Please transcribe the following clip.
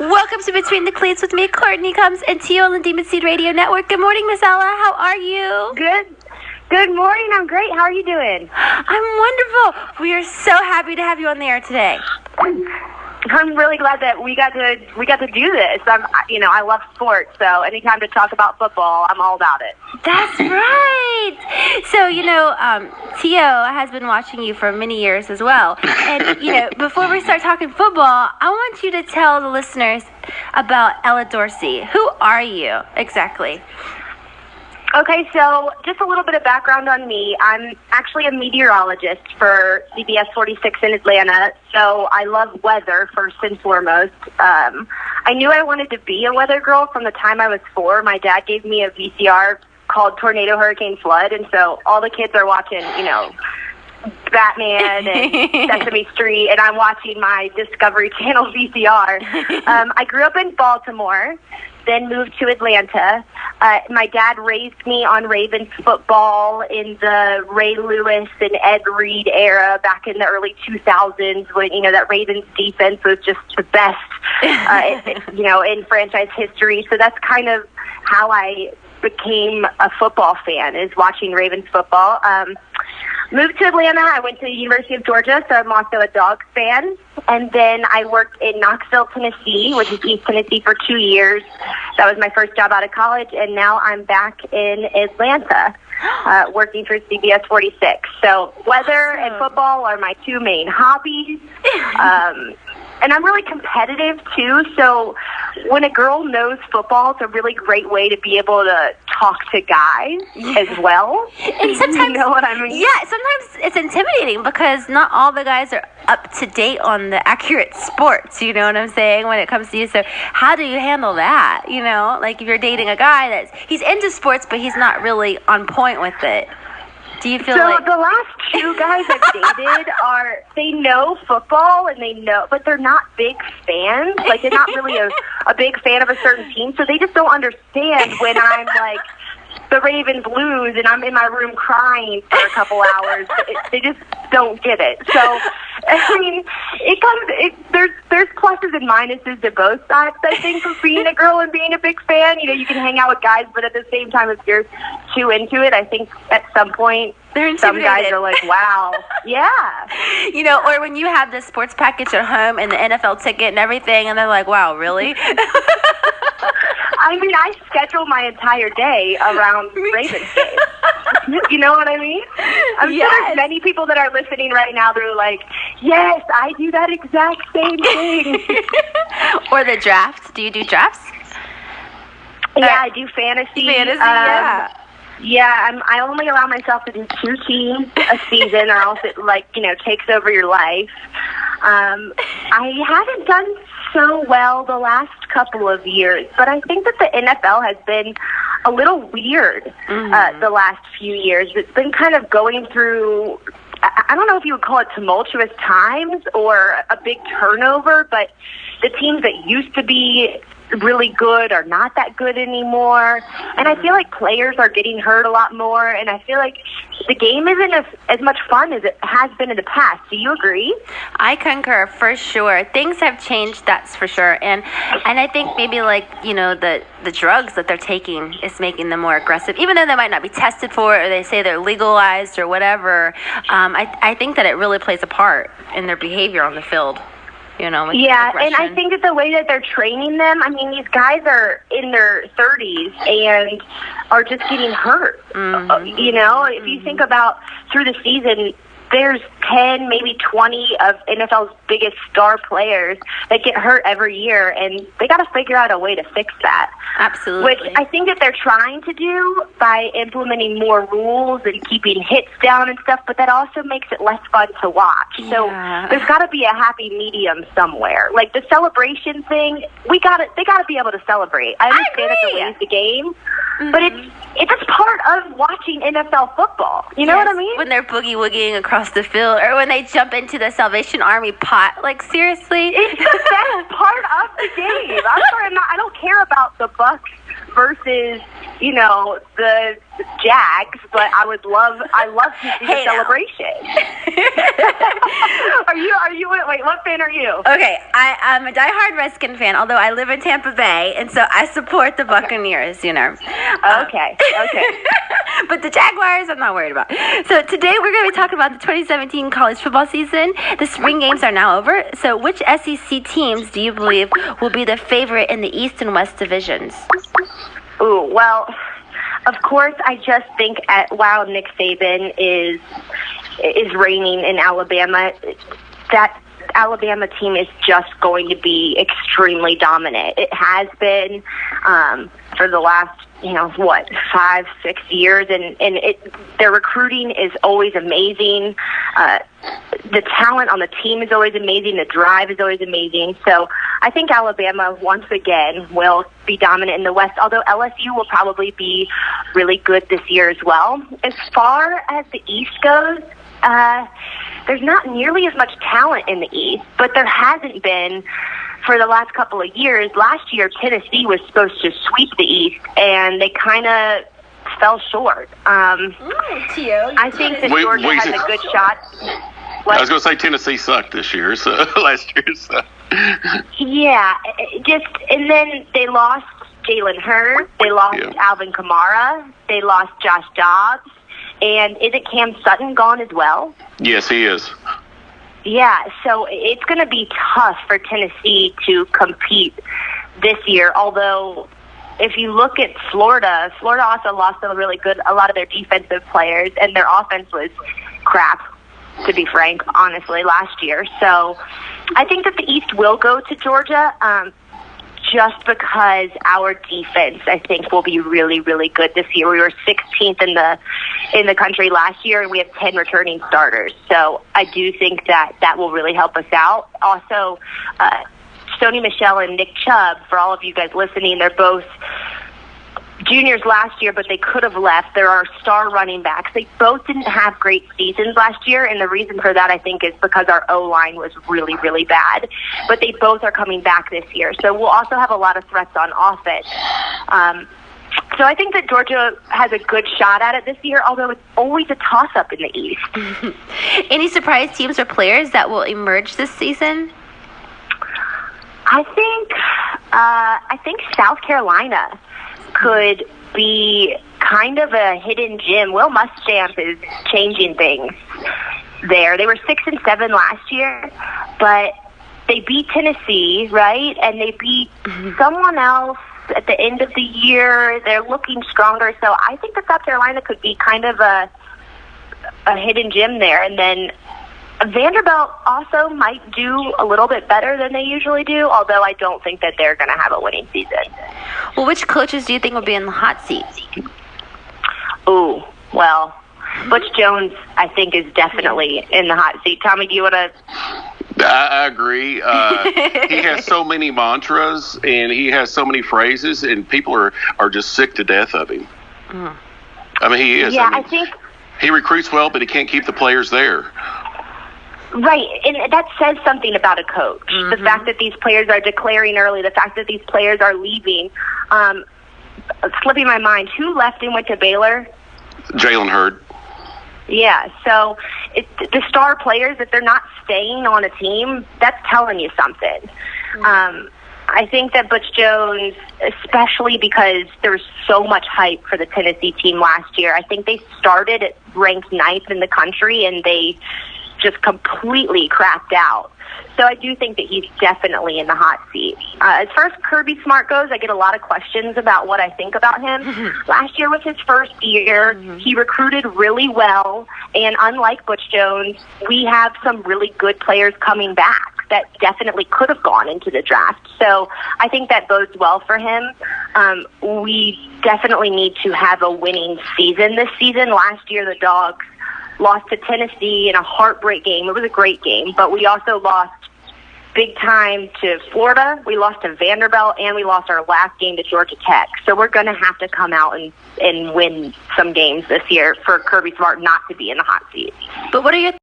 Welcome to Between the Cleats with me, Courtney Combs, and Tio on the Demon Seed Radio Network. Good morning, Miss Ella. How are you? Good morning. I'm great. How are you doing? I'm wonderful. We are so happy to have you on the air today. I'm really glad that we got to do this. I love sports, so anytime to talk about football, I'm all about it. That's right. So, Tio has been watching you for many years as well. And, before we start talking football, I want you to tell the listeners about Ella Dorsey. Who are you exactly? Okay, so just a little bit of background on me. I'm actually a meteorologist for CBS 46 in Atlanta, so I love weather first and foremost. I knew I wanted to be a weather girl from the time I was 4. My dad gave me a VCR called Tornado, Hurricane, Flood, and so all the kids are watching, Batman and Sesame Street, and I'm watching my Discovery Channel VCR. I grew up in Baltimore, then moved to Atlanta. My dad raised me on Ravens football in the Ray Lewis and Ed Reed era back in the early 2000s when, that Ravens defense was just the best, in franchise history. So that's kind of how I became a football fan, is watching Ravens football. Moved to Atlanta. I went to the University of Georgia, so I'm also a Dogs fan. And then I worked in Knoxville, Tennessee, which is East Tennessee, for 2 years. That was my first job out of college, and now I'm back in Atlanta working for CBS 46. So weather and football are my 2 main hobbies. And I'm really competitive, too, so when a girl knows football, it's a really great way to be able to talk to guys as well. And sometimes, you know what I mean? Yeah, sometimes it's intimidating because not all the guys are up to date on the accurate sports, you know what I'm saying, when it comes to you. So how do you handle that, Like if you're dating a guy he's into sports, but he's not really on point with it. Do you feel like... So the last 2 guys I've dated they know football but they're not big fans. Like, they're not really a big fan of a certain team, so they just don't understand when I'm like, the Ravens lose and I'm in my room crying for a couple hours. They just don't get it. So, I mean, there's pluses and minuses to both sides, I think, of being a girl and being a big fan. You can hang out with guys, but at the same time, if you're too into it, I think at some point, some guys are like, wow, yeah. Or when you have the sports package at home and the NFL ticket and everything, and they're like, wow, really? I mean, I schedule my entire day around Ravens games. You know what I mean? I'm sure there's many people that are listening right now that are like, yes, I do that exact same thing. Or the draft. Do you do drafts? Yeah, I do fantasy. Yeah. Yeah, I only allow myself to do 2 teams a season, or else it takes over your life. I haven't done so well the last couple of years, but I think that the NFL has been a little weird the last few years. It's been kind of going through, I don't know if you would call it tumultuous times or a big turnover, but the teams that used to be really good are not that good anymore, and I feel like players are getting hurt a lot more, and I feel like the game isn't as much fun as it has been in the past. Do you agree? I concur, for sure. Things have changed, that's for sure, and I think maybe the drugs that they're taking is making them more aggressive, even though they might not be tested for it, or they say they're legalized or whatever. I think that it really plays a part in their behavior on the field. Yeah, and I think that the way that they're training them, I mean, these guys are in their 30s and are just getting hurt. If you think about through the season, there's 10, maybe 20 of NFL's biggest star players that get hurt every year, and they got to figure out a way to fix that. Absolutely. Which I think that they're trying to do by implementing more rules and keeping hits down and stuff, but that also makes it less fun to watch. So there's got to be a happy medium somewhere. Like the celebration thing, they got to be able to celebrate. I understand that they're lose the game, but it's just part of watching NFL football. You know what I mean? When they're boogie-woogieing across the field, or when they jump into the Salvation Army pot. Like, seriously? It's the best part of the game. I'm sorry, I don't care about the Bucs versus, the Jags, but I love to see the celebration. Wait, what fan are you? Okay, I'm a diehard Redskin fan, although I live in Tampa Bay, and so I support the Buccaneers, Okay. But the Jaguars, I'm not worried about. So today we're going to be talking about the 2017 college football season. The spring games are now over. So which SEC teams do you believe will be the favorite in the East and West divisions? Ooh, well, of course, I just think while Nick Saban is reigning in Alabama, that Alabama team is just going to be extremely dominant. It has been for the last 5-6 years, and their recruiting is always amazing. The talent on the team is always amazing. The drive is always amazing. So I think Alabama once again will be dominant in the West, although LSU will probably be really good this year as well. As far as the East goes, there's not nearly as much talent in the East, but there hasn't been for the last couple of years. Last year, Tennessee was supposed to sweep the East, and they kind of fell short. I think that Georgia has a good shot. What? I was going to say Tennessee sucked this year, so last year. So. Yeah, and then they lost Jalen Hurts, they lost Alvin Kamara, they lost Josh Dobbs, and isn't Cam Sutton gone as well? Yes, he is. Yeah, so it's going to be tough for Tennessee to compete this year, although if you look at Florida also lost a lot of their defensive players, and their offense was crap, to be frank, honestly, last year. So I think that the East will go to Georgia just because our defense, I think, will be really, really good this year. We were 16th in the country last year, and we have 10 returning starters. So I do think that will really help us out. Also, Stoney Michel and Nick Chubb, for all of you guys listening, they're both juniors last year, but they could have left. There are star running backs. They both didn't have great seasons last year, and the reason for that, I think, is because our O-line was really, really bad. But they both are coming back this year. So we'll also have a lot of threats on offense. So I think that Georgia has a good shot at it this year, although it's always a toss-up in the East. Any surprise teams or players that will emerge this season? I think South Carolina could be kind of a hidden gem. Will Muschamp is changing things there. They were 6-7 last year, but they beat Tennessee, right? And they beat someone else at the end of the year. They're looking stronger. So I think that South Carolina could be kind of a hidden gem there. And then Vanderbilt also might do a little bit better than they usually do, although I don't think that they're going to have a winning season. Well, which coaches do you think will be in the hot seat? Ooh, well, Butch Jones, I think, is definitely in the hot seat. Tommy, do you want to... I agree. He has so many mantras, and he has so many phrases, and people are just sick to death of him. I mean, he is. Yeah, I think he recruits well, but he can't keep the players there. Right, and that says something about a coach. The fact that these players are declaring early, the fact that these players are leaving. Slipping my mind, who left and went to Baylor? Jalen Hurd. Yeah, so the star players, if they're not staying on a team, that's telling you something. I think that Butch Jones, especially because there was so much hype for the Tennessee team last year, I think they started at ranked 9th in the country, and they just completely crapped out. So I do think that he's definitely in the hot seat. As far as Kirby Smart goes, I get a lot of questions about what I think about him. Last year was his first year. He recruited really well, and unlike Butch Jones, we have some really good players coming back that definitely could have gone into the draft. So I think that bodes well for him. We definitely need to have a winning season this season. Last year, the Dogs lost to Tennessee in a heartbreak game. It was a great game, but we also lost big time to Florida. We lost to Vanderbilt, and we lost our last game to Georgia Tech. So we're going to have to come out and win some games this year for Kirby Smart not to be in the hot seat. But what are your